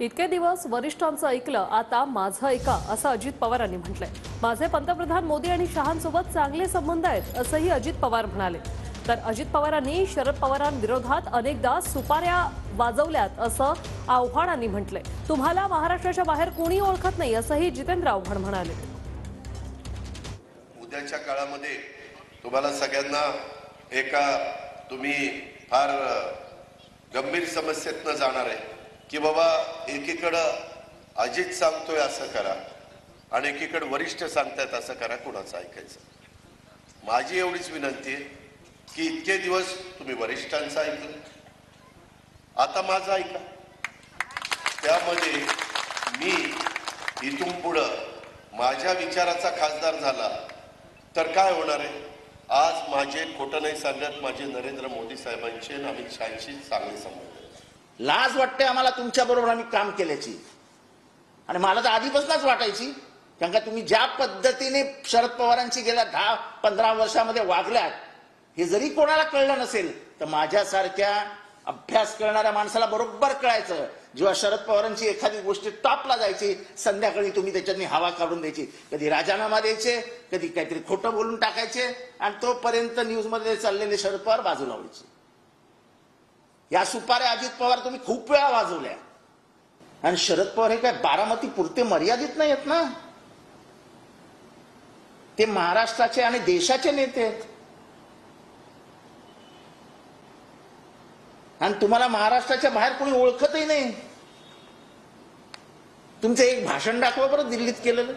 इतके दिवस वरिष्ठांचं ऐकलं, आता माझं ऐका असं अजित पवारांनी म्हटलंय। माझे पंतप्रधान मोदी आणि शहांसोबत चांगले संबंध आहेत असंही अजित पवार म्हणाले। तर अजित पवारांनी शरद पवारांविरोधात अनेकदा सुपाऱ्या वाजवल्यात असं आव्हाडांनी म्हटलंय। तुम्हाला महाराष्ट्राच्या बाहेर कोणी ओळखत नाही असंही जितेंद्र आव्हाड म्हणाले। उद्याच्या काळामध्ये तुम्हाला सगळ्यांना एका तुम्ही फार गंभीर समस्येतनं जाणार आहे की बाबा एकीकडं अजित सांगतोय असं करा आणि एकीकडे वरिष्ठ सांगतायत असं करा, कोणाचं ऐकायचं। माझी एवढीच विनंती आहे की इतके दिवस तुम्ही वरिष्ठांचं ऐकलं, आता माझं ऐका। त्यामध्ये मी इथून पुढं माझ्या विचाराचा खासदार झाला तर काय होणार आहे? आज माझे खोटं नाही सांगत, माझे नरेंद्र मोदी साहेबांचे आणि अमित शहांशी चांगले संबंध। लाज वाटते आम्हाला तुमच्या बरोबर आम्ही काम केल्याची, आणि मला तर आधीपासूनच वाटायची, कारण का तुम्ही ज्या पद्धतीने शरद पवारांची गेल्या 10-15 वर्षामध्ये वागल्यात हे जरी कोणाला कळलं नसेल तर माझ्यासारख्या अभ्यास करणाऱ्या माणसाला बरोबर कळायचं। जेव्हा शरद पवारांची एखादी गोष्ट टॉपला जायची, संध्याकाळी तुम्ही त्याच्यातनी हवा काढून द्यायची, कधी राजीनामा द्यायचे, कधी काहीतरी खोटं बोलून टाकायचे, आणि तोपर्यंत न्यूजमध्ये चाललेले शरद पवार बाजूला व्हायचे। या सुपाऱ्या अजित पवार तुम्ही खूप वेळा वाजवल्या, आणि शरद पवार हे काय बारामती पुरते मर्यादित नाही आहेत ना, ते महाराष्ट्राचे आणि देशाचे नेते आहेत। आणि तुम्हाला महाराष्ट्राच्या बाहेर कोणी ओळखतही नाही। तुमचं एक भाषण दाखवा बरं दिल्लीत केलेलं।